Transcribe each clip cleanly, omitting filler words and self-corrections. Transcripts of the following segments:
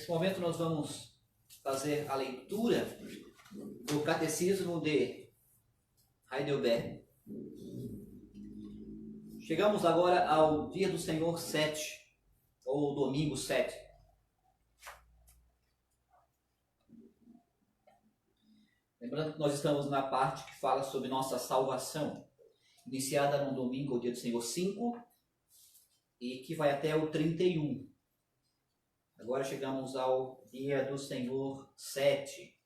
Nesse momento nós vamos fazer a leitura do Catecismo de Heidelberg. Chegamos agora ao Dia do Senhor 7, ou Domingo 7. Lembrando que nós estamos na parte que fala sobre nossa salvação, iniciada no domingo, o Dia do Senhor 5, e que vai até o 31. Agora chegamos ao Dia do Senhor 7.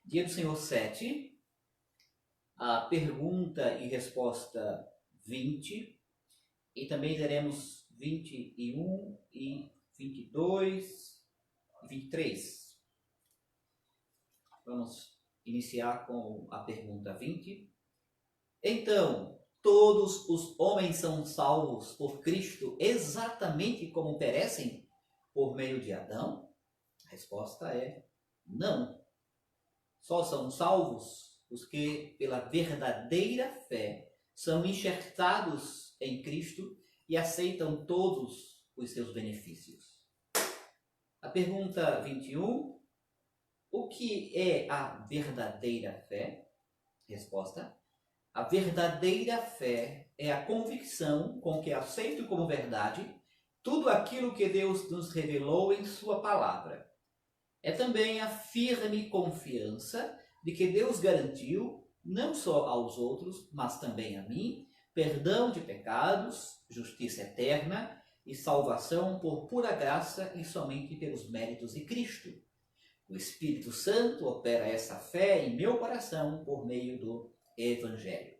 Dia do Senhor 7, a pergunta e resposta 20, e também teremos 21 e 22 e 23. Vamos iniciar com a pergunta 20. Então, todos os homens são salvos por Cristo exatamente como perecem por meio de Adão? A resposta é não. Só são salvos os que, pela verdadeira fé, são enxertados em Cristo e aceitam todos os seus benefícios. A pergunta 21. O que é a verdadeira fé? Resposta: a verdadeira fé é a convicção com que aceito como verdade tudo aquilo que Deus nos revelou em sua palavra. É também a firme confiança de que Deus garantiu, não só aos outros, mas também a mim, perdão de pecados, justiça eterna e salvação por pura graça e somente pelos méritos de Cristo. O Espírito Santo opera essa fé em meu coração por meio do Evangelho.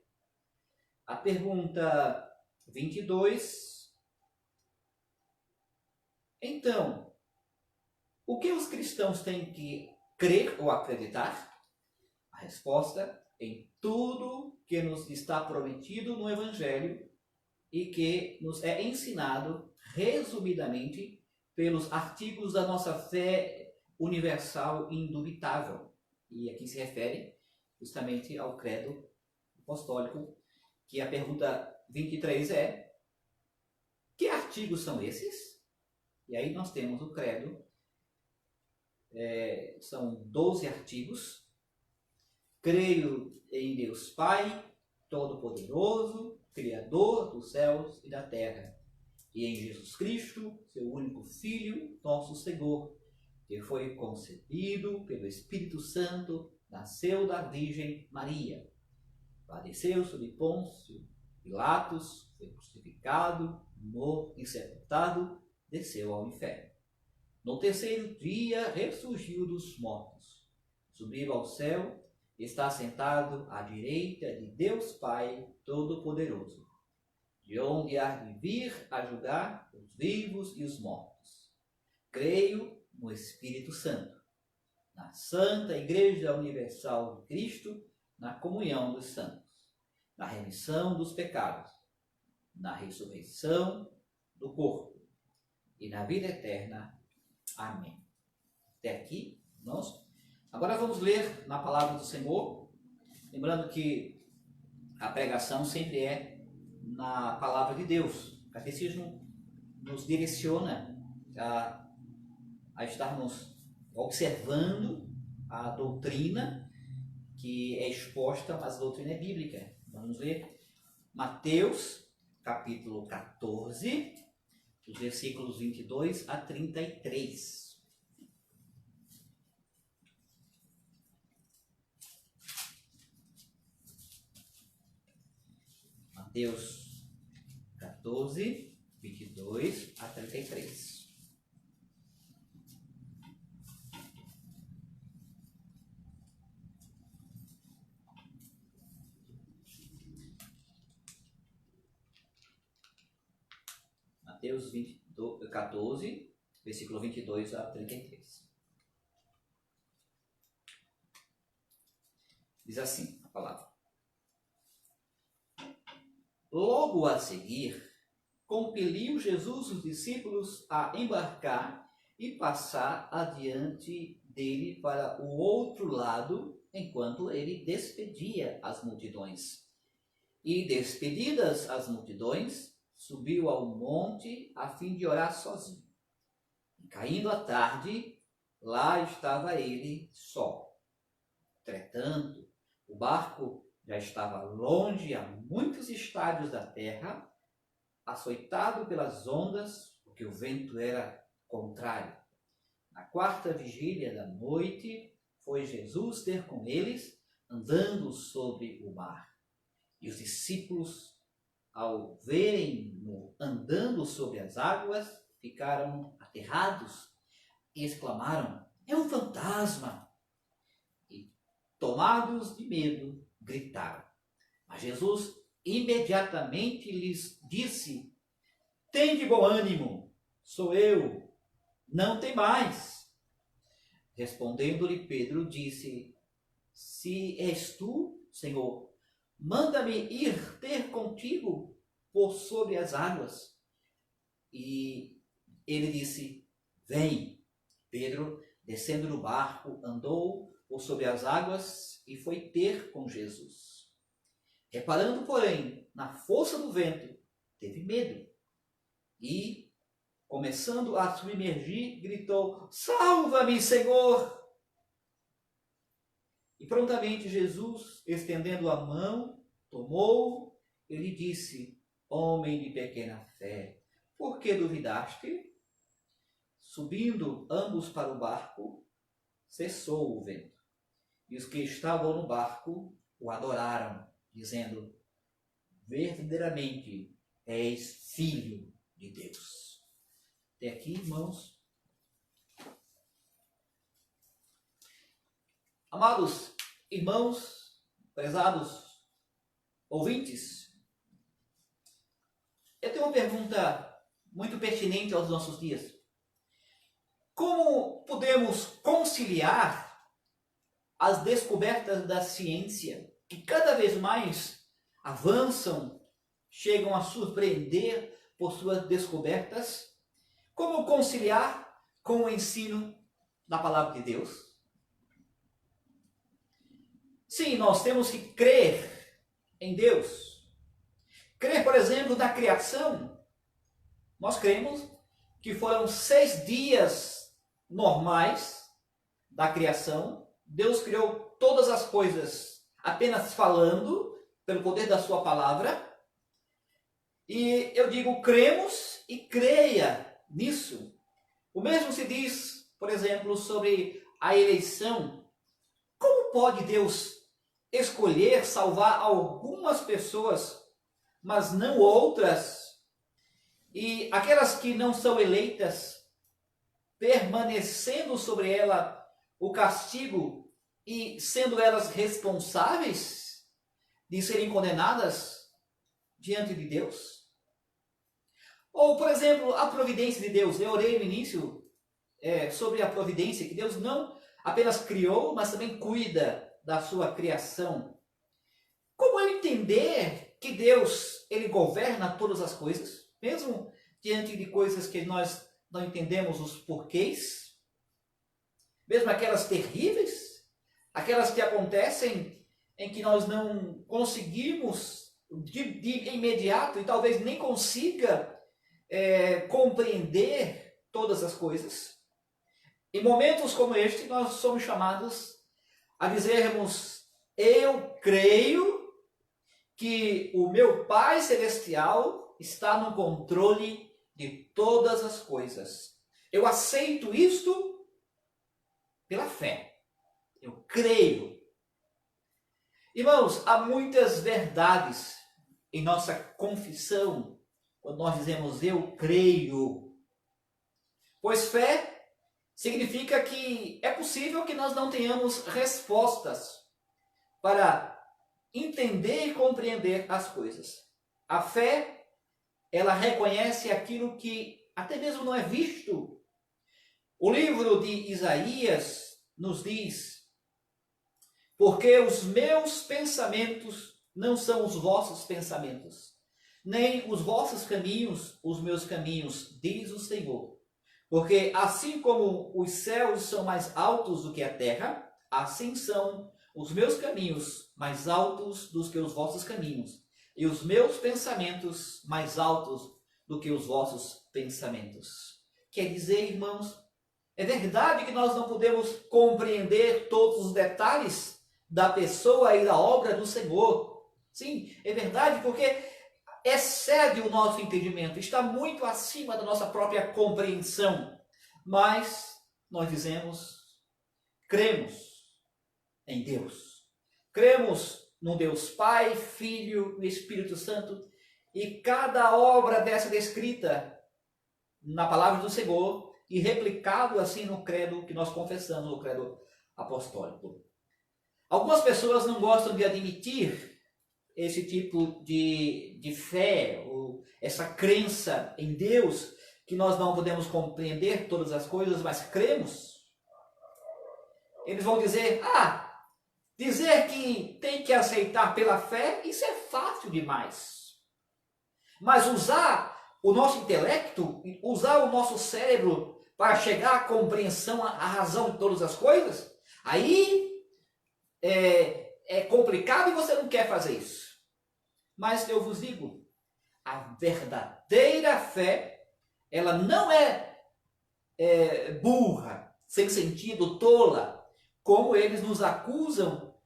A pergunta 22. Então, o que os cristãos têm que crer ou acreditar? A resposta: em tudo que nos está prometido no Evangelho e que nos é ensinado resumidamente pelos artigos da nossa fé universal e indubitável. E aqui se refere justamente ao credo apostólico, que a pergunta 23 é: que artigos são esses? E aí nós temos o credo, são 12 artigos. Creio em Deus Pai, Todo-Poderoso, Criador dos céus e da terra, e em Jesus Cristo, seu único Filho, nosso Senhor, que foi concebido pelo Espírito Santo, nasceu da Virgem Maria, padeceu sob Pôncio Pilatos, foi crucificado, morto e sepultado, desceu ao inferno. No terceiro dia ressurgiu dos mortos, subiu ao céu, está sentado à direita de Deus Pai Todo-Poderoso, de onde há de vir a julgar os vivos e os mortos. Creio no Espírito Santo, na Santa Igreja Universal de Cristo, na comunhão dos santos, na remissão dos pecados, na ressurreição do corpo e na vida eterna. Amém. Até aqui, nós. Agora vamos ler na palavra do Senhor, lembrando que a pregação sempre é na palavra de Deus. O catecismo nos direciona a estarmos observando a doutrina que é exposta, mas a doutrina é bíblica. Vamos ler Mateus, capítulo 14, os versículos 22 a 33. Mateus 14, 22 a 33. Mateus 14, versículo 22 a 33. Diz assim a palavra: Logo a seguir, compeliu Jesus os discípulos a embarcar e passar adiante dele para o outro lado, enquanto ele despedia as multidões. E despedidas as multidões, subiu ao monte a fim de orar sozinho. E caindo a tarde, lá estava ele só. Entretanto, o barco já estava longe a muitos estádios da terra, açoitado pelas ondas, porque o vento era contrário. Na quarta vigília da noite, foi Jesus ter com eles, andando sobre o mar. E os discípulos, ao verem-no andando sobre as águas, ficaram aterrados e exclamaram: é um fantasma! E, tomados de medo, gritaram. Mas Jesus imediatamente lhes disse: tende bom ânimo, sou eu, não temais. Respondendo-lhe Pedro, disse: se és tu, Senhor, manda-me ir ter contigo por sobre as águas. E ele disse: vem. Pedro, descendo do barco, andou por sobre as águas e foi ter com Jesus. Reparando, porém, na força do vento, teve medo e, começando a submergir, gritou: salva-me, Senhor! E prontamente Jesus, estendendo a mão, tomou-o e lhe disse: homem de pequena fé, por que duvidaste? Subindo ambos para o barco, cessou o vento. E os que estavam no barco o adoraram, dizendo: verdadeiramente és filho de Deus. Até aqui, irmãos. Amados irmãos, prezados ouvintes, eu tenho uma pergunta muito pertinente aos nossos dias. Como podemos conciliar as descobertas da ciência, que cada vez mais avançam, chegam a surpreender por suas descobertas? Como conciliar com o ensino da palavra de Deus? Sim, nós temos que crer em Deus. Crer, por exemplo, na criação. Nós cremos que foram 6 dias normais da criação. Deus criou todas as coisas apenas falando, pelo poder da sua palavra. E eu digo, cremos e creia nisso. O mesmo se diz, por exemplo, sobre a eleição. Como pode Deus escolher salvar algumas pessoas, mas não outras? E aquelas que não são eleitas, permanecendo sobre ela o castigo e sendo elas responsáveis de serem condenadas diante de Deus? Ou, por exemplo, a providência de Deus. Eu orei no início sobre a providência, que Deus não apenas criou, mas também cuida da sua criação. Como eu entender que Deus, ele governa todas as coisas, mesmo diante de coisas que nós não entendemos os porquês, mesmo aquelas terríveis, aquelas que acontecem em que nós não conseguimos de imediato e talvez nem consiga compreender todas as coisas. Em momentos como este, nós somos chamados a dizermos: eu creio que o meu Pai Celestial está no controle de todas as coisas. Eu aceito isto pela fé. Eu creio. Irmãos, há muitas verdades em nossa confissão quando nós dizemos eu creio. Pois fé significa que é possível que nós não tenhamos respostas para entender e compreender as coisas. A fé, ela reconhece aquilo que até mesmo não é visto. O livro de Isaías nos diz: porque os meus pensamentos não são os vossos pensamentos, nem os vossos caminhos os meus caminhos, diz o Senhor. Porque assim como os céus são mais altos do que a terra, assim são os meus caminhos mais altos do que os vossos caminhos, e os meus pensamentos mais altos do que os vossos pensamentos. Quer dizer, irmãos, é verdade que nós não podemos compreender todos os detalhes da pessoa e da obra do Senhor. Sim, é verdade, porque excede o nosso entendimento, está muito acima da nossa própria compreensão. Mas nós dizemos, cremos em Deus. Cremos no Deus Pai, Filho e Espírito Santo, e cada obra dessa descrita na palavra do Senhor e replicado assim no credo que nós confessamos, o credo apostólico. Algumas pessoas não gostam de admitir esse tipo de fé, ou essa crença em Deus, que nós não podemos compreender todas as coisas, mas cremos. Eles vão dizer, dizer que tem que aceitar pela fé, isso é fácil demais. Mas usar o nosso intelecto, usar o nosso cérebro para chegar à compreensão, à razão de todas as coisas, aí é complicado e você não quer fazer isso. Mas eu vos digo, a verdadeira fé, ela não é burra, sem sentido, tola, como eles nos acusam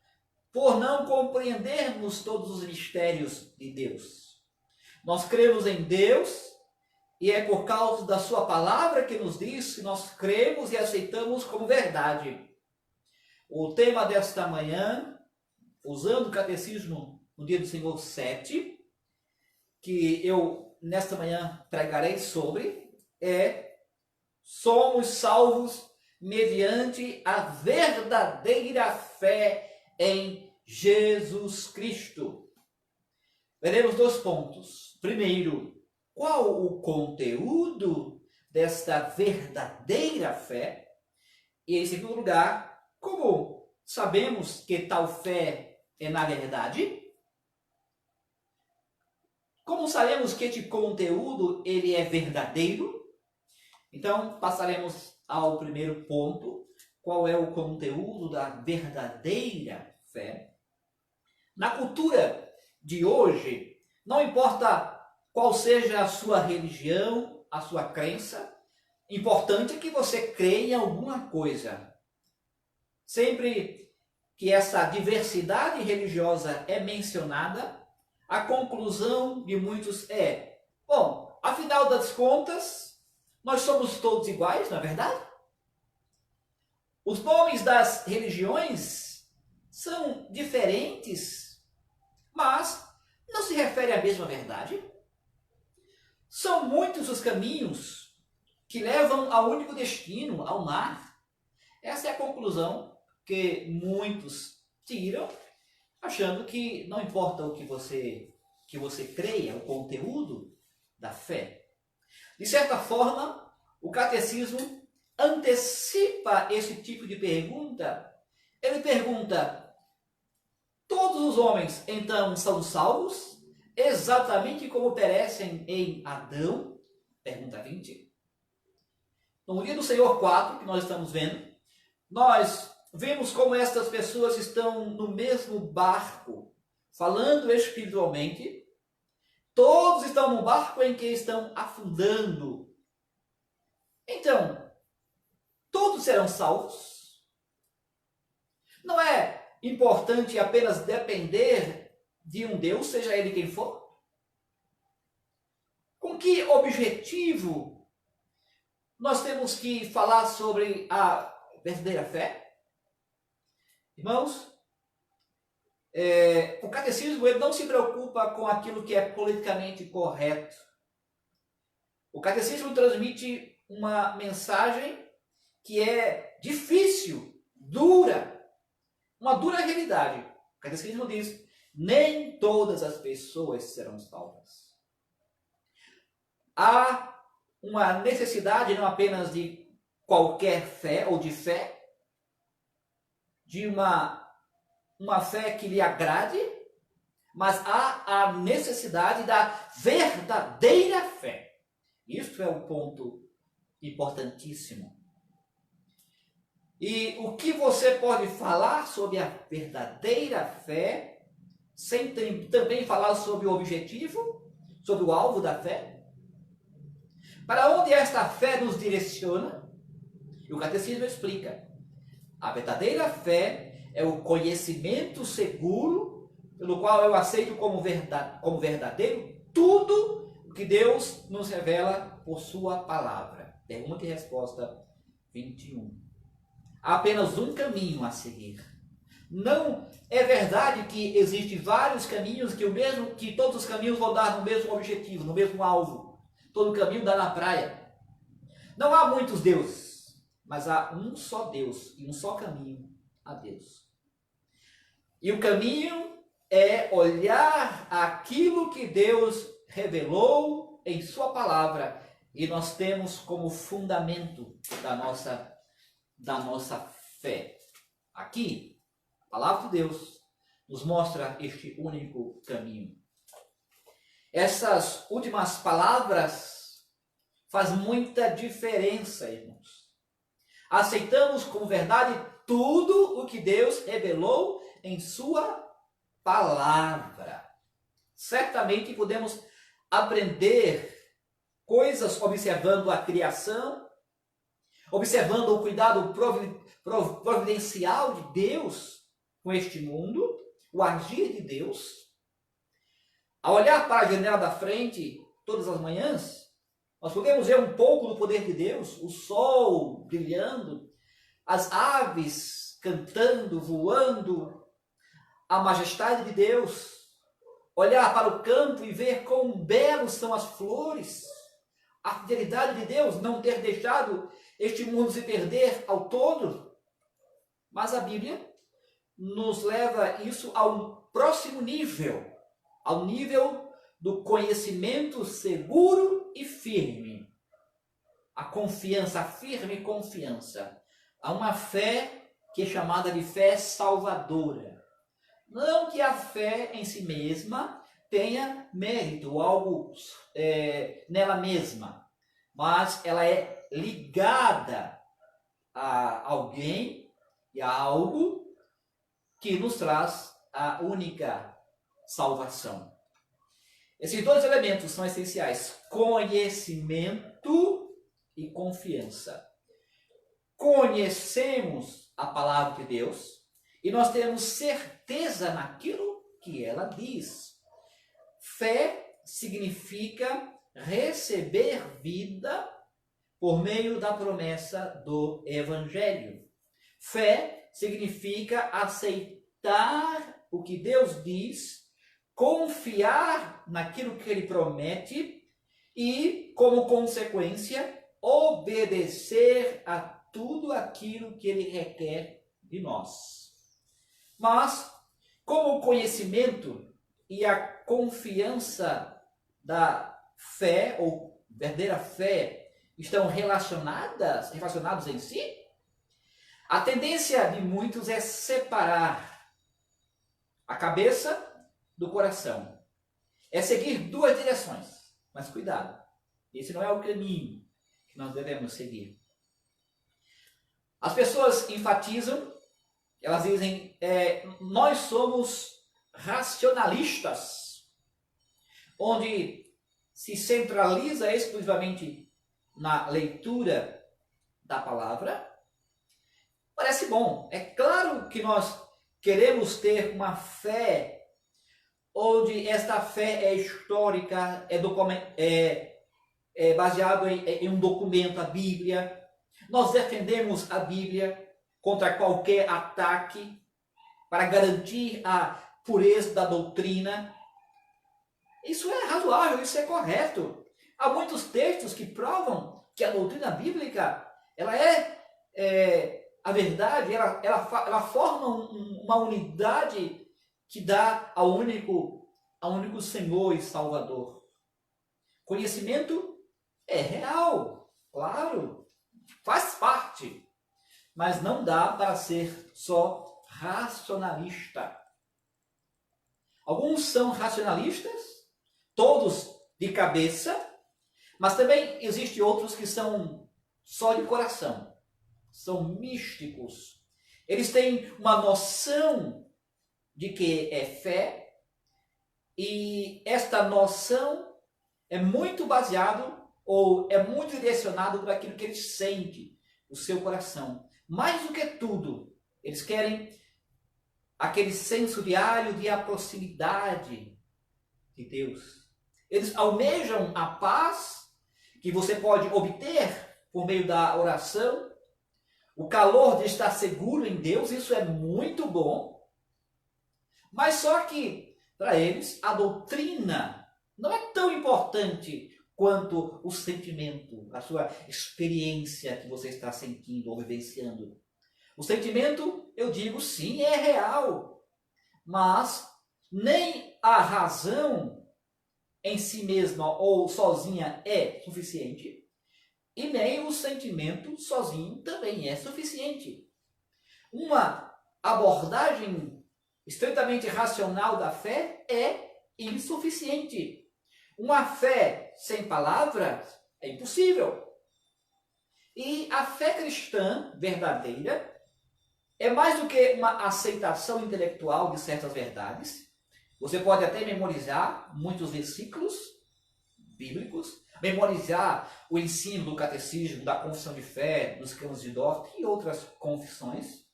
por não compreendermos todos os mistérios de Deus. Nós cremos em Deus e é por causa da sua palavra que nos diz que nós cremos e aceitamos como verdade. O tema desta manhã, usando o Catecismo no Dia do Senhor 7, que eu nesta manhã pregarei sobre, somos salvos mediante a verdadeira fé em Jesus Cristo. Veremos 2 pontos. Primeiro, qual o conteúdo desta verdadeira fé? E em segundo lugar, como sabemos que tal fé é na verdade? Como sabemos que este conteúdo ele é verdadeiro? Então, passaremos ao primeiro ponto. Qual é o conteúdo da verdadeira fé? Na cultura de hoje, não importa qual seja a sua religião, a sua crença, importante é que você creia em alguma coisa. Sempre que essa diversidade religiosa é mencionada, a conclusão de muitos bom, afinal das contas, nós somos todos iguais, não é verdade? Os nomes das religiões são diferentes, mas não se refere à mesma verdade. São muitos os caminhos que levam ao único destino, ao mar. Essa é a conclusão que muitos tiram, achando que não importa o que você creia, o conteúdo da fé. De certa forma, o catecismo antecipa esse tipo de pergunta. Ele pergunta, todos os homens então são salvos, exatamente como perecem em Adão? Pergunta 20. No dia do Senhor 4, que nós estamos vendo, nós vemos como estas pessoas estão no mesmo barco, falando espiritualmente. Todos estão no barco em que estão afundando. Então, todos serão salvos? Não é importante apenas depender de um Deus, seja ele quem for? Com que objetivo nós temos que falar sobre a verdadeira fé? Irmãos, o catecismo ele não se preocupa com aquilo que é politicamente correto. O catecismo transmite uma mensagem que é difícil, dura, uma dura realidade. O catecismo diz, nem todas as pessoas serão salvas. Há uma necessidade não apenas de qualquer fé ou de fé, de uma fé que lhe agrade, mas há a necessidade da verdadeira fé. Isto é um ponto importantíssimo. E o que você pode falar sobre a verdadeira fé sem também falar sobre o objetivo, sobre o alvo da fé? Para onde esta fé nos direciona? E o catecismo explica. A verdadeira fé é o conhecimento seguro, pelo qual eu aceito como verdadeiro tudo o que Deus nos revela por sua palavra. Pergunta e resposta 21. Há apenas um caminho a seguir. Não é verdade que existem vários caminhos que todos os caminhos vão dar no mesmo objetivo, no mesmo alvo. Todo caminho dá na praia. Não há muitos deuses, mas há um só Deus e um só caminho a Deus. E o caminho é olhar aquilo que Deus revelou em sua palavra e nós temos como fundamento da nossa fé. Aqui, a palavra de Deus nos mostra este único caminho. Essas últimas palavras fazem muita diferença, irmãos. Aceitamos como verdade tudo o que Deus revelou em sua palavra. Certamente podemos aprender coisas observando a criação, observando o cuidado providencial de Deus com este mundo, o agir de Deus. Ao olhar para a janela da frente todas as manhãs, nós podemos ver um pouco do poder de Deus, o sol brilhando, as aves cantando, voando, a majestade de Deus. Olhar para o campo e ver quão belos são as flores, a fidelidade de Deus, não ter deixado este mundo se perder ao todo. Mas a Bíblia nos leva isso a um próximo nível, ao nível do conhecimento seguro e firme. A confiança, a firme confiança. Há uma fé que é chamada de fé salvadora. Não que a fé em si mesma tenha mérito, algo nela mesma, mas ela é ligada a alguém e a algo que nos traz a única salvação. Esses dois elementos são essenciais: conhecimento e confiança. Conhecemos a palavra de Deus e nós temos certeza naquilo que ela diz. Fé significa receber vida por meio da promessa do Evangelho. Fé significa aceitar o que Deus diz, confiar naquilo que Ele promete e, como consequência, obedecer a tudo aquilo que Ele requer de nós. Mas, como o conhecimento e a confiança da fé, ou verdadeira fé, estão relacionados em si, a tendência de muitos é separar a cabeça do coração. É seguir duas direções. Mas cuidado, esse não é o caminho que nós devemos seguir. As pessoas enfatizam, elas dizem, nós somos racionalistas, onde se centraliza exclusivamente na leitura da palavra. Parece bom. É claro que nós queremos ter uma fé onde esta fé é histórica, é baseado em um documento, a Bíblia. Nós defendemos a Bíblia contra qualquer ataque para garantir a pureza da doutrina. Isso é razoável, isso é correto. Há muitos textos que provam que a doutrina bíblica, ela é a verdade, ela forma uma unidade que dá ao único Senhor e Salvador. Conhecimento é real, claro, faz parte, mas não dá para ser só racionalista. Alguns são racionalistas, todos de cabeça, mas também existem outros que são só de coração, são místicos. Eles têm uma noção de que é fé, E esta noção é muito baseado ou é muito direcionado para aquilo que ele sente, o seu coração. Mais do que tudo, eles querem aquele senso diário de a proximidade de Deus. Eles almejam a paz que você pode obter por meio da oração, o calor de estar seguro em Deus, isso é muito bom. Mas só que, para eles, a doutrina não é tão importante quanto o sentimento, a sua experiência que você está sentindo ou vivenciando. O sentimento, eu digo, sim, é real, mas nem a razão em si mesma ou sozinha é suficiente, e nem o sentimento sozinho também é suficiente. Uma abordagem estritamente racional da fé é insuficiente. Uma fé sem palavras é impossível. E a fé cristã verdadeira é mais do que uma aceitação intelectual de certas verdades. Você pode até memorizar muitos versículos bíblicos, memorizar o ensino do catecismo, da confissão de fé, dos cânones de Dort e outras confissões.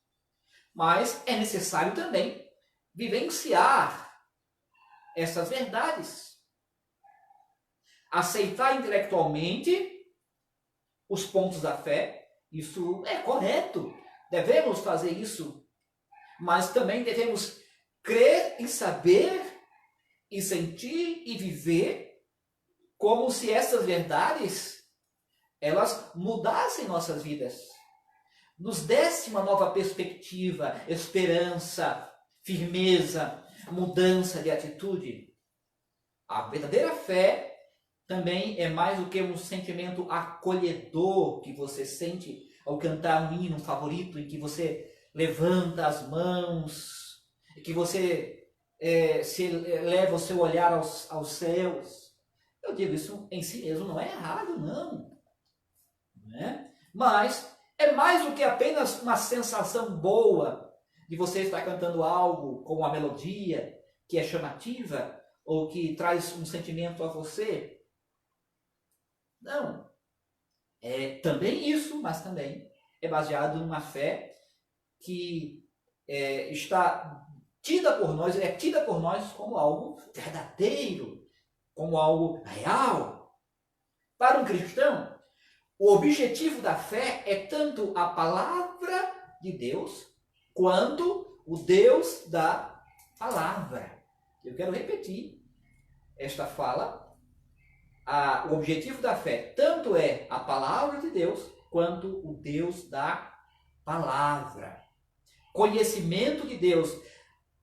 Mas é necessário também vivenciar essas verdades. Aceitar intelectualmente os pontos da fé, isso é correto. Devemos fazer isso. Mas também devemos crer e saber e sentir e viver como se essas verdades elas mudassem nossas vidas. Nos desse uma nova perspectiva, esperança, firmeza, mudança de atitude. A verdadeira fé também é mais do que um sentimento acolhedor que você sente ao cantar um hino favorito, em que você levanta as mãos, que você leva o seu olhar aos céus. Eu digo, isso em si mesmo não é errado, não. Né? Mas é mais do que apenas uma sensação boa de você estar cantando algo com uma melodia que é chamativa ou que traz um sentimento a você. Não. É também isso, mas também é baseado numa fé que está tida por nós, é tida por nós como algo verdadeiro, como algo real. Para um cristão, o objetivo da fé é tanto a palavra de Deus, quanto o Deus da palavra. Eu quero repetir esta fala. O objetivo da fé tanto é a palavra de Deus, quanto o Deus da palavra. Conhecimento de Deus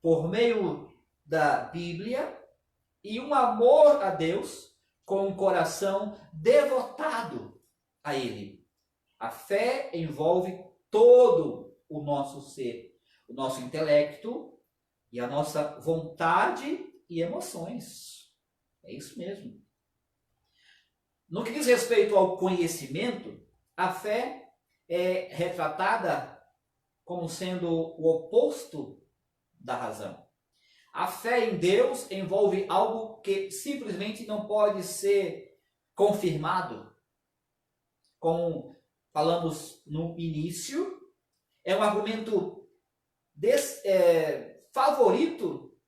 por meio da Bíblia e um amor a Deus com um coração devotado a Ele. A fé envolve todo o nosso ser, o nosso intelecto e a nossa vontade e emoções. É isso mesmo. No que diz respeito ao conhecimento, a fé é retratada como sendo o oposto da razão. A fé em Deus envolve algo que simplesmente não pode ser confirmado. Como falamos no início, é um argumento favorito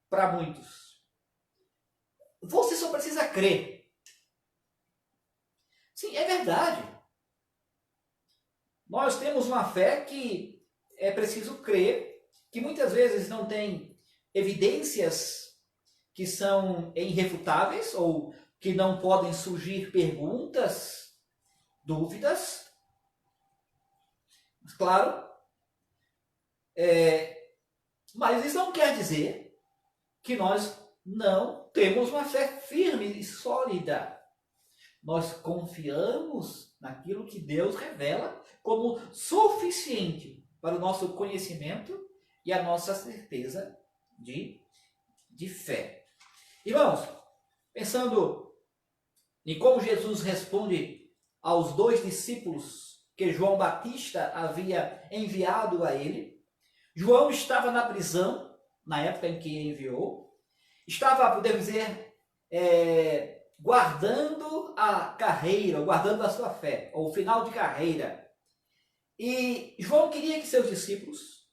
para muitos. Você só precisa crer. Sim, é verdade. Nós temos uma fé que é preciso crer, que muitas vezes não tem evidências que são irrefutáveis ou que não podem surgir perguntas, dúvidas. Claro, mas isso não quer dizer que nós não temos uma fé firme e sólida. Nós confiamos naquilo que Deus revela como suficiente para o nosso conhecimento e a nossa certeza de fé. Irmãos, pensando em como Jesus responde aos 2 discípulos que João Batista havia enviado a ele, João estava na prisão, na época em que enviou, estava, podemos dizer, guardando a carreira, guardando a sua fé, ou o final de carreira. E João queria que seus discípulos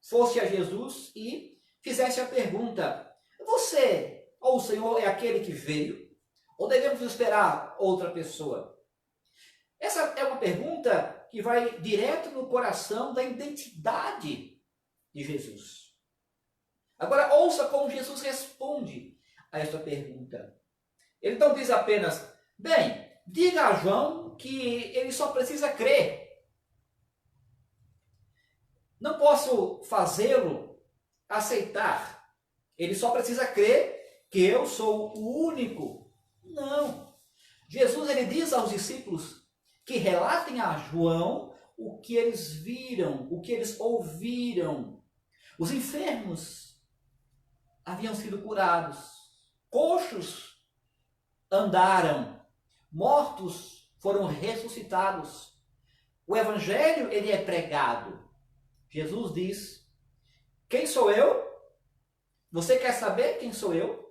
fossem a Jesus e fizessem a pergunta: você, ou o Senhor, é aquele que veio? Ou devemos esperar outra pessoa? Essa é uma pergunta que vai direto no coração da identidade de Jesus. Agora, ouça como Jesus responde a esta pergunta. Ele não diz apenas: bem, diga a João que ele só precisa crer. Não posso fazê-lo aceitar. Ele só precisa crer que eu sou o único. Não. Jesus, ele diz aos discípulos que relatem a João o que eles viram, o que eles ouviram. Os enfermos haviam sido curados, coxos andaram, mortos foram ressuscitados. O evangelho, ele é pregado. Jesus diz: quem sou eu? Você quer saber quem sou eu?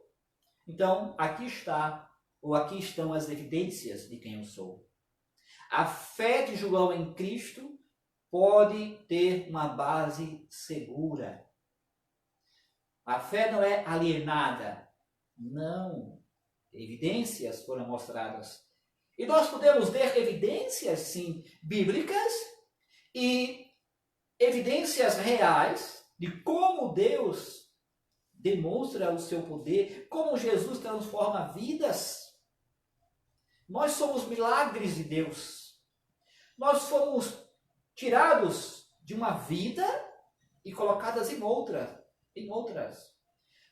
Então, aqui está, ou aqui estão as evidências de quem eu sou. A fé de João em Cristo pode ter uma base segura. A fé não é alienada. Não. Evidências foram mostradas. E nós podemos ver evidências, sim, bíblicas e evidências reais de como Deus demonstra o seu poder, como Jesus transforma vidas. Nós somos milagres de Deus. Nós fomos tirados de uma vida e colocadas em outras.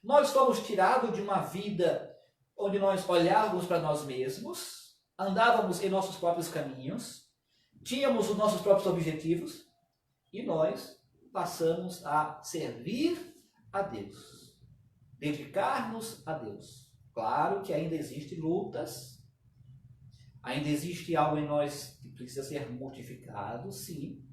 Nós fomos tirados de uma vida onde nós olhávamos para nós mesmos, andávamos em nossos próprios caminhos, tínhamos os nossos próprios objetivos e nós passamos a servir a Deus, dedicar-nos a Deus. Claro que ainda existem lutas, ainda existe algo em nós que precisa ser mortificado, sim.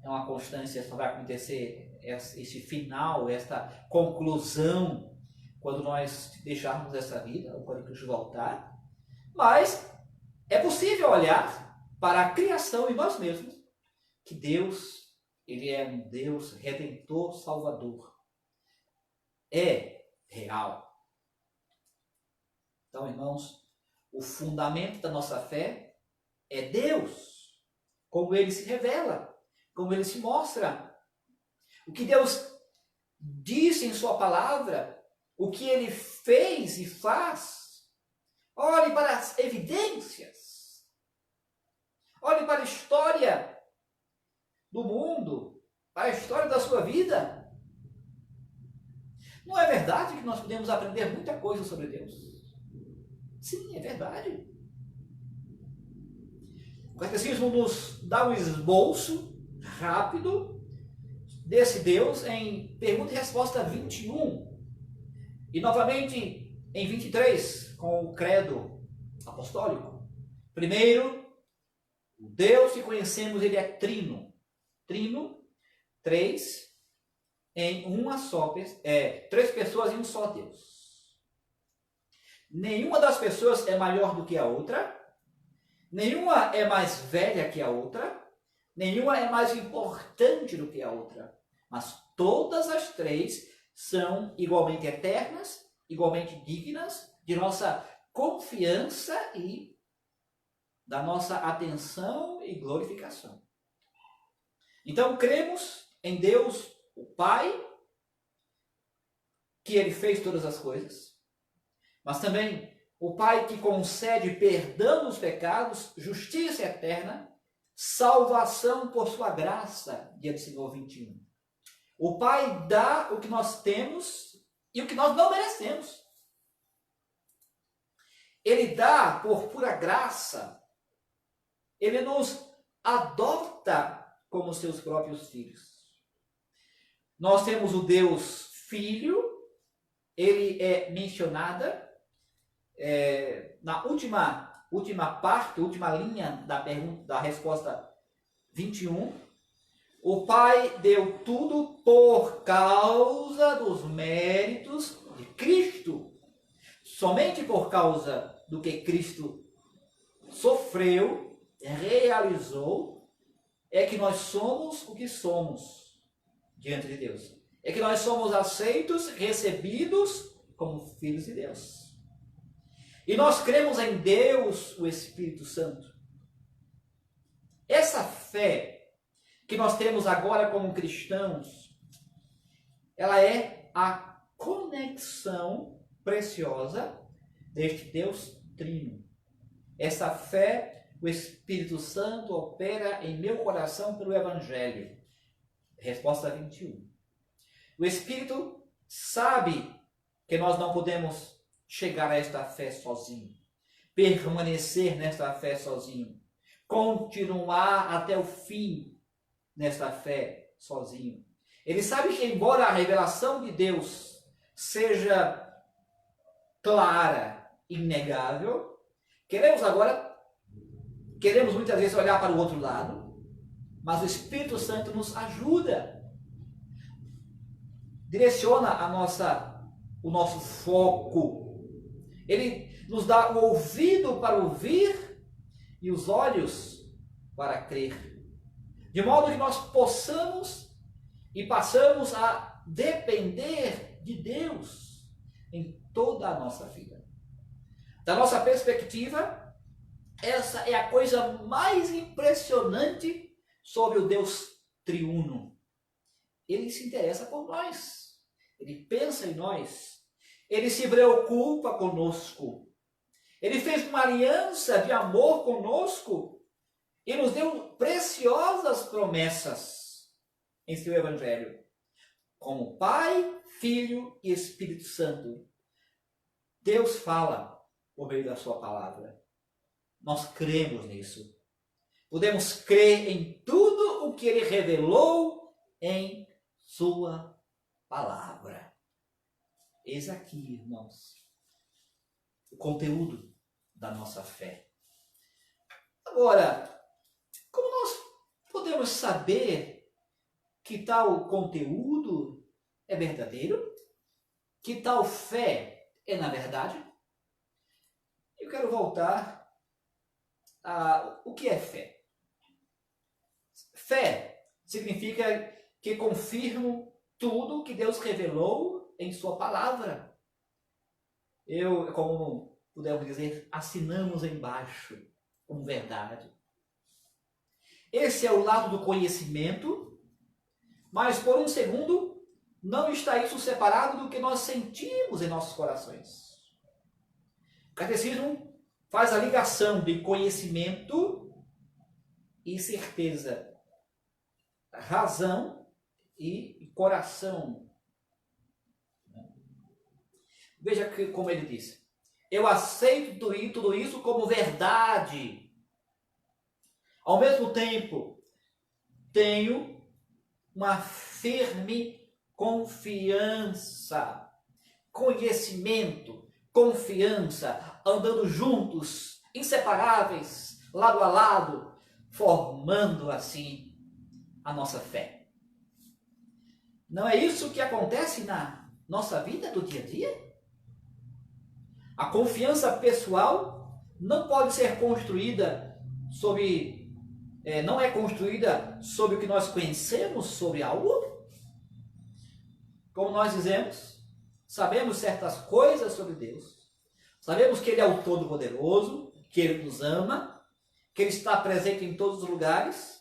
É uma constância, só vai acontecer esse final, esta conclusão, quando nós deixarmos essa vida, ou quando Cristo voltar. Mas é possível olhar para a criação em nós mesmos, que Deus, ele é um Deus redentor, salvador. É real. Então, irmãos, o fundamento da nossa fé é Deus, como ele se revela, como ele se mostra. O que Deus disse em sua palavra, o que ele fez e faz. Olhe para as evidências. Olhe para a história do mundo, para a história da sua vida. Não é verdade que nós podemos aprender muita coisa sobre Deus? Sim, é verdade. O Catecismo nos dá um esboço rápido desse Deus em pergunta e resposta 21. E novamente em 23, com o credo apostólico. Primeiro, o Deus que conhecemos, ele é trino. Trino, três em uma só, três pessoas em um só Deus. Nenhuma das pessoas é maior do que a outra. Nenhuma é mais velha que a outra. Nenhuma é mais importante do que a outra. Mas todas as três são igualmente eternas, igualmente dignas de nossa confiança e da nossa atenção e glorificação. Então, cremos em Deus, o Pai, que ele fez todas as coisas, mas também o Pai que concede perdão dos pecados, justiça eterna, salvação por sua graça, dia do Senhor 21. O Pai dá o que nós temos e o que nós não merecemos. Ele dá por pura graça. Ele nos adota como seus próprios filhos. Nós temos o Deus Filho. Ele é mencionada na última parte, última linha da pergunta, da resposta 21. O Pai deu tudo por causa dos méritos de Cristo, somente por causa do que Cristo sofreu, realizou, é que nós somos o que somos diante de Deus. É que nós somos aceitos, recebidos como filhos de Deus. E nós cremos em Deus, o Espírito Santo. Essa fé que nós temos agora como cristãos, ela é a conexão preciosa deste Deus Trino. Essa fé, o Espírito Santo opera em meu coração pelo Evangelho. Resposta 21. O Espírito sabe que nós não podemos chegar a esta fé sozinho, permanecer nesta fé sozinho, continuar até o fim nesta fé sozinho. Ele sabe que, embora a revelação de Deus seja clara, inegável, queremos muitas vezes olhar para o outro lado, mas o Espírito Santo nos ajuda, direciona o nosso foco. Ele nos dá o ouvido para ouvir e os olhos para crer, de modo que nós possamos e passamos a depender de Deus em toda a nossa vida. Da nossa perspectiva, essa é a coisa mais impressionante sobre o Deus triuno. Ele se interessa por nós, ele pensa em nós, ele se preocupa conosco, ele fez uma aliança de amor conosco e nos deu preciosas promessas em seu Evangelho, como Pai, Filho e Espírito Santo. Deus fala por meio da sua palavra. Nós cremos nisso. Podemos crer em tudo o que ele revelou em sua palavra. Eis aqui, irmãos, o conteúdo da nossa fé. Agora, como nós podemos saber que tal conteúdo é verdadeiro? Que tal fé é na verdade? Eu quero voltar a o que é fé. Fé significa que confirmo tudo que Deus revelou em sua palavra. Como podemos dizer, assinamos embaixo como verdade. Esse é o lado do conhecimento, mas por um segundo, não está isso separado do que nós sentimos em nossos corações. O catecismo faz a ligação de conhecimento e certeza, razão e coração. Veja como ele diz: eu aceito tudo isso como verdade. Ao mesmo tempo, tenho uma firme confiança, conhecimento, confiança, andando juntos, inseparáveis, lado a lado, formando assim a nossa fé. Não é isso que acontece na nossa vida do dia a dia? A confiança pessoal não pode ser construída não é construída sobre o que nós conhecemos sobre algo. Como nós dizemos, sabemos certas coisas sobre Deus, sabemos que Ele é o Todo-Poderoso, que Ele nos ama, que Ele está presente em todos os lugares,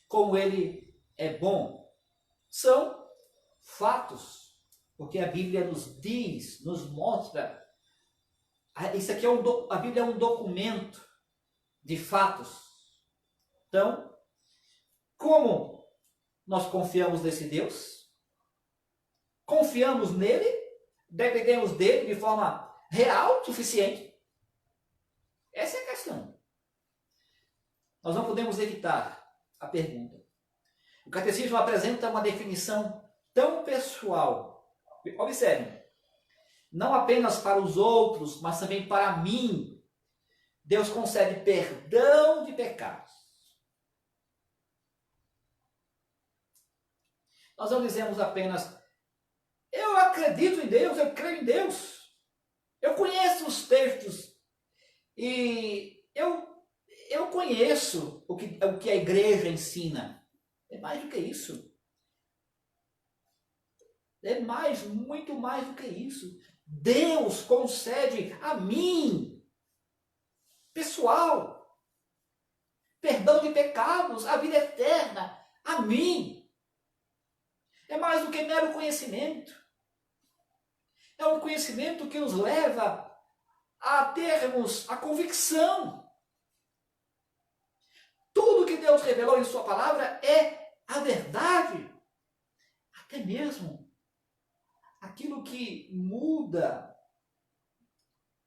como Ele é bom. São fatos, porque a Bíblia nos diz, nos mostra. Isso aqui a Bíblia é um documento de fatos. Então, como nós confiamos nesse Deus? Confiamos nele? Dependemos dele de forma real, suficiente? Essa é a questão. Nós não podemos evitar a pergunta. O catecismo apresenta uma definição tão pessoal. Observe, não apenas para os outros, mas também para mim. Deus concede perdão de pecados. Nós não dizemos apenas, eu acredito em Deus, eu creio em Deus. Eu conheço os textos e eu conheço o que a igreja ensina. É mais do que isso. É muito mais do que isso. Deus concede a mim, pessoal, perdão de pecados, a vida eterna, a mim. É mais do que mero conhecimento. É um conhecimento que nos leva a termos a convicção. Tudo que Deus revelou em sua palavra é a verdade. Até mesmo aquilo que muda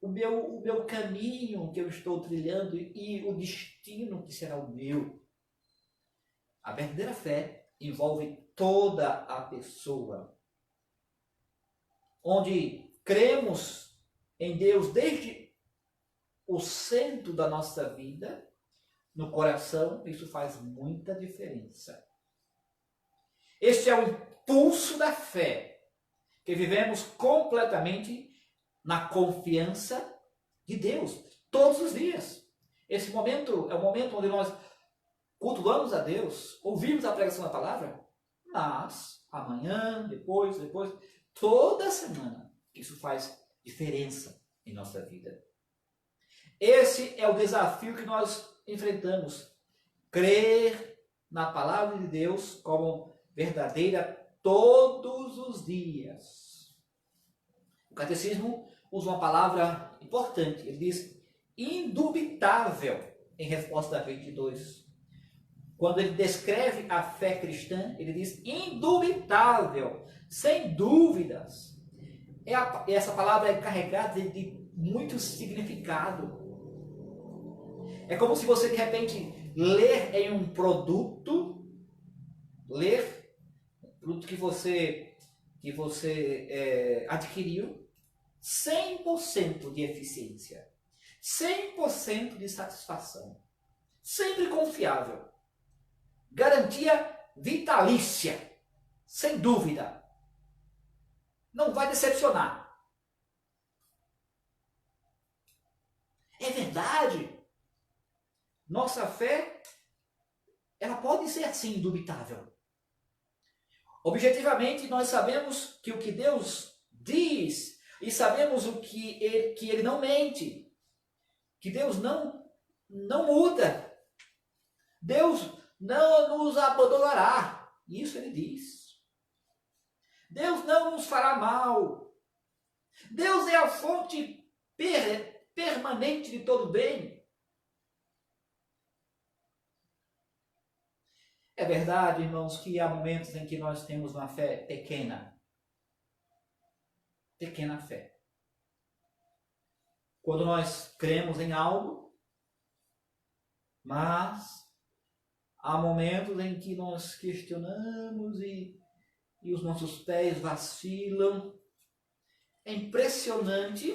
o meu caminho que eu estou trilhando e o destino que será o meu. A verdadeira fé envolve toda a pessoa, onde cremos em Deus desde o centro da nossa vida, no coração. Isso faz muita diferença. Este é o impulso da fé, que vivemos completamente na confiança de Deus, todos os dias. Esse momento é o momento onde nós cultuamos a Deus, ouvimos a pregação da palavra, mas amanhã, depois, toda semana, isso faz diferença em nossa vida. Esse é o desafio que nós enfrentamos. Crer na palavra de Deus como verdadeira todos os dias. O catecismo usa uma palavra importante. Ele diz indubitável em resposta a 22. Quando ele descreve a fé cristã, ele diz indubitável, sem dúvidas. Essa palavra é carregada de muito significado. É como se você, de repente, ler em um produto que você adquiriu, 100% de eficiência, 100% de satisfação, sempre confiável, garantia vitalícia, sem dúvida, não vai decepcionar. É verdade. Nossa fé, ela pode ser assim, indubitável. Objetivamente, nós sabemos que o que Deus diz, e sabemos que Ele não mente, que Deus não muda, Deus não nos abandonará, isso Ele diz. Deus não nos fará mal, Deus é a fonte permanente de todo bem. É verdade, irmãos, que há momentos em que nós temos uma fé pequena. Pequena fé. Quando nós cremos em algo, mas há momentos em que nós questionamos e os nossos pés vacilam. É impressionante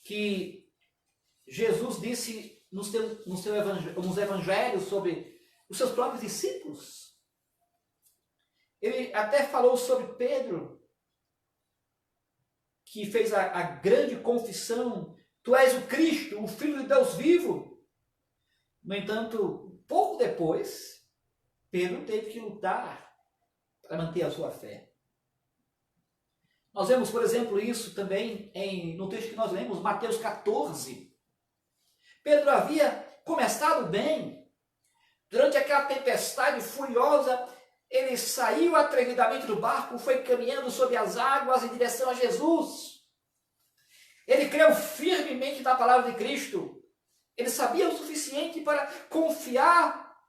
que Jesus disse nos evangelhos sobre os seus próprios discípulos. Ele até falou sobre Pedro, que fez a grande confissão: tu és o Cristo, o Filho de Deus vivo. No entanto, pouco depois, Pedro teve que lutar para manter a sua fé. Nós vemos, por exemplo, isso também no texto que nós lemos, Mateus 14. Pedro havia começado bem. Durante aquela tempestade furiosa, ele saiu atrevidamente do barco, foi caminhando sobre as águas em direção a Jesus. Ele creu firmemente na palavra de Cristo. Ele sabia o suficiente para confiar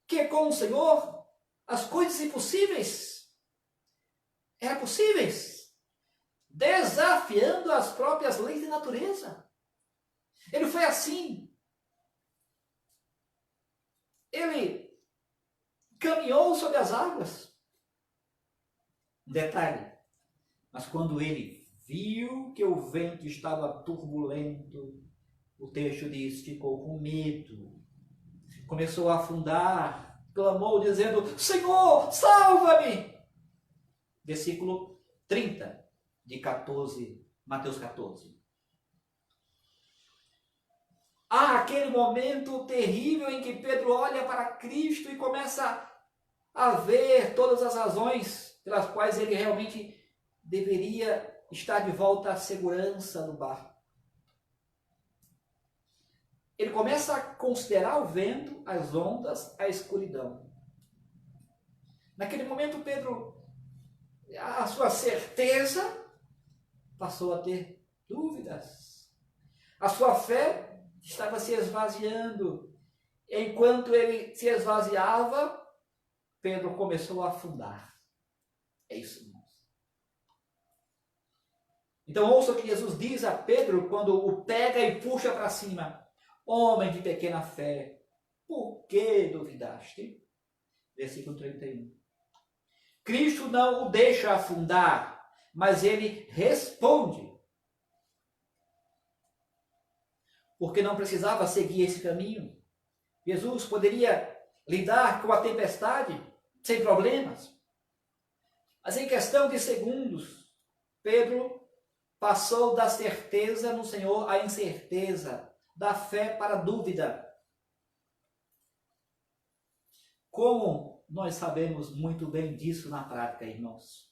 que com o Senhor as coisas impossíveis eram possíveis, desafiando as próprias leis de natureza. Ele foi assim. Ele caminhou sobre as águas. Um detalhe, mas quando ele viu que o vento estava turbulento, o texto diz, ficou com medo, começou a afundar, clamou dizendo: Senhor, salva-me! Versículo 30 de Mateus 14. há aquele momento terrível em que Pedro olha para Cristo e começa a ver todas as razões pelas quais ele realmente deveria estar de volta à segurança do barco. Ele começa a considerar o vento, as ondas, a escuridão. Naquele momento, Pedro, a sua certeza passou a ter dúvidas. A sua fé estava se esvaziando. Enquanto ele se esvaziava, Pedro começou a afundar. É isso, irmãos. Então ouça o que Jesus diz a Pedro quando o pega e puxa para cima. Homem de pequena fé, por que duvidaste? Versículo 31. Cristo não o deixa afundar, mas ele responde. Porque não precisava seguir esse caminho. Jesus poderia lidar com a tempestade sem problemas. Mas em questão de segundos, Pedro passou da certeza no Senhor à incerteza, da fé para a dúvida. Como nós sabemos muito bem disso na prática, irmãos?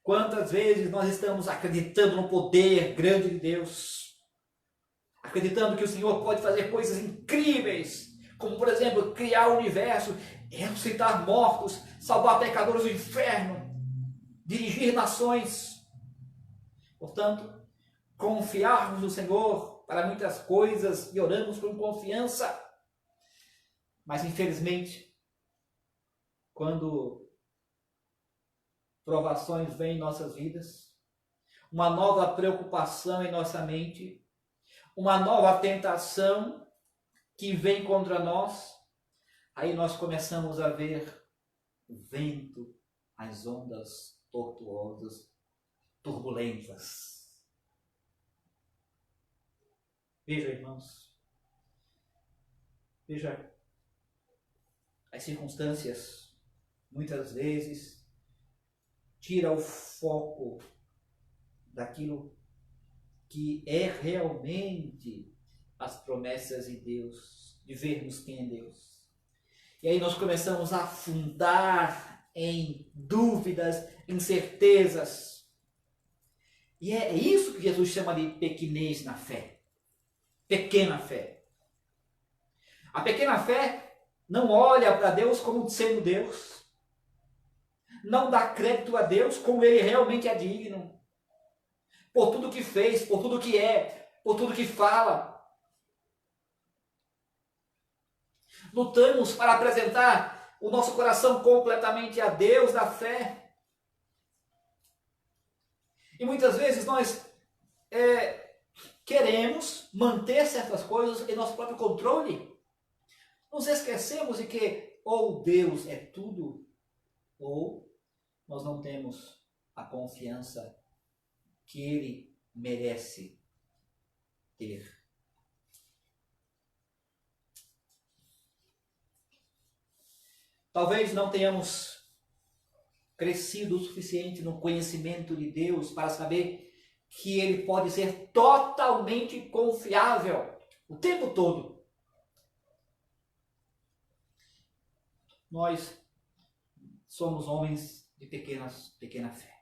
Quantas vezes nós estamos acreditando no poder grande de Deus, acreditando que o Senhor pode fazer coisas incríveis, como por exemplo, criar o universo, ressuscitar mortos, salvar pecadores do inferno, dirigir nações. Portanto, confiarmos no Senhor para muitas coisas e oramos com confiança. Mas infelizmente, quando provações vêm em nossas vidas, uma nova preocupação em nossa mente, uma nova tentação que vem contra nós, aí nós começamos a ver o vento, as ondas tortuosas, turbulentas. Veja, irmãos, veja, as circunstâncias muitas vezes tiram o foco daquilo que é realmente as promessas de Deus, de vermos quem é Deus. E aí nós começamos a afundar em dúvidas, incertezas. E é isso que Jesus chama de pequenez na fé. Pequena fé. A pequena fé não olha para Deus como sendo Deus. Não dá crédito a Deus como Ele realmente é digno. Por tudo que fez, por tudo que é, por tudo que fala. Lutamos para apresentar o nosso coração completamente a Deus da fé. E muitas vezes nós queremos manter certas coisas em nosso próprio controle. Nos esquecemos de que ou Deus é tudo, ou nós não temos a confiança que Ele merece ter. Talvez não tenhamos crescido o suficiente no conhecimento de Deus para saber que Ele pode ser totalmente confiável o tempo todo. Nós somos homens de pequena fé.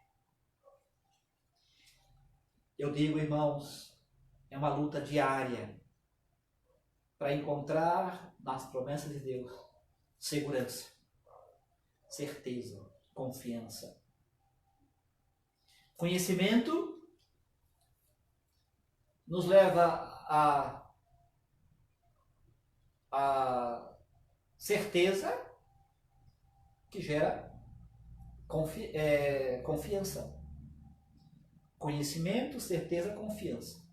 Eu digo, irmãos, é uma luta diária para encontrar nas promessas de Deus segurança, certeza, confiança. Conhecimento nos leva a certeza que gera confiança. Conhecimento, certeza, confiança.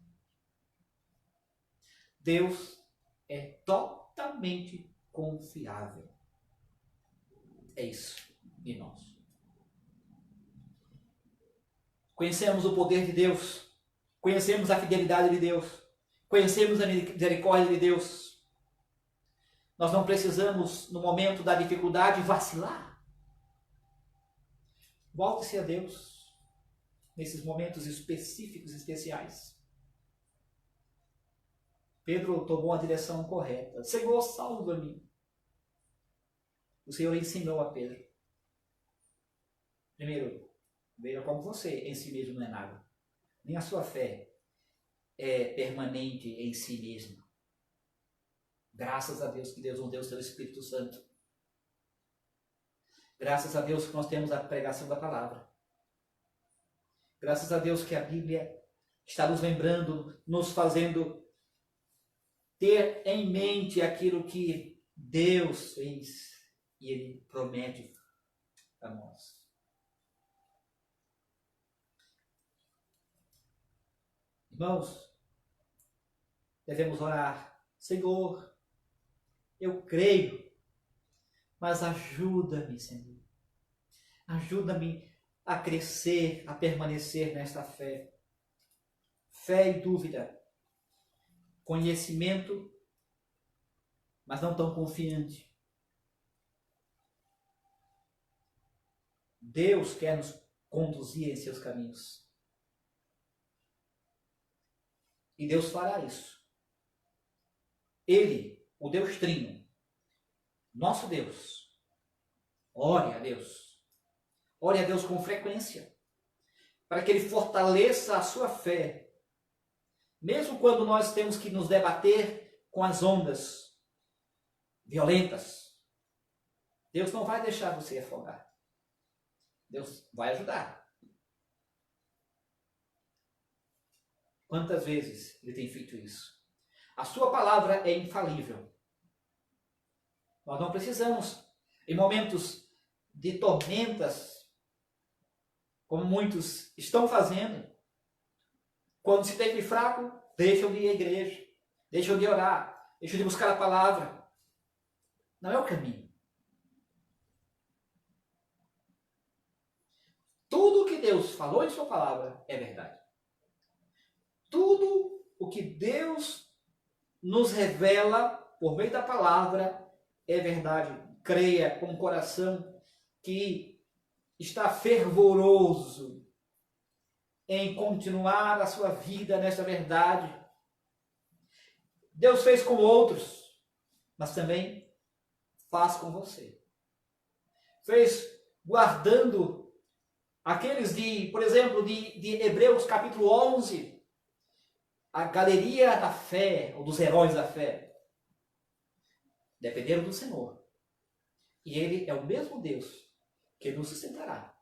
Deus é totalmente confiável. É isso, irmãos. Conhecemos o poder de Deus, conhecemos a fidelidade de Deus, conhecemos a misericórdia de Deus. Nós não precisamos, no momento da dificuldade, vacilar. Volte-se a Deus nesses momentos específicos, especiais. Pedro tomou a direção correta. Senhor, salva-me. O Senhor ensinou a Pedro. Primeiro, veja como você em si mesmo não é nada. Nem a sua fé é permanente em si mesma. Graças a Deus que Deus nos deu o seu Espírito Santo. Graças a Deus que nós temos a pregação da palavra. Graças a Deus que a Bíblia está nos lembrando, nos fazendo ter em mente aquilo que Deus fez e Ele promete a nós. Irmãos, devemos orar. Senhor, eu creio, mas ajuda-me, Senhor. Ajuda-me a crescer, a permanecer nesta fé. Fé e dúvida. Conhecimento, mas não tão confiante. Deus quer nos conduzir em seus caminhos. E Deus fará isso. Ele, o Deus Trino, nosso Deus, ore a Deus. Ore a Deus com frequência, para que Ele fortaleça a sua fé. Mesmo quando nós temos que nos debater com as ondas violentas, Deus não vai deixar você afogar. Deus vai ajudar. Quantas vezes Ele tem feito isso? A sua palavra é infalível. Nós não precisamos, em momentos de tormentas, como muitos estão fazendo, quando se tem fraco, deixam de ir à igreja, deixam de orar, deixam de buscar a palavra. Não é o caminho. Tudo o que Deus falou em sua palavra é verdade. Tudo o que Deus nos revela por meio da palavra é verdade. Creia com o coração que está fervoroso em continuar a sua vida nessa verdade. Deus fez com outros, mas também faz com você. Fez guardando aqueles por exemplo, de Hebreus capítulo 11, a galeria da fé, ou dos heróis da fé, dependeram do Senhor. E Ele é o mesmo Deus que nos sustentará.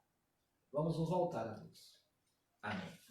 Vamos nos voltar a Deus. Amém.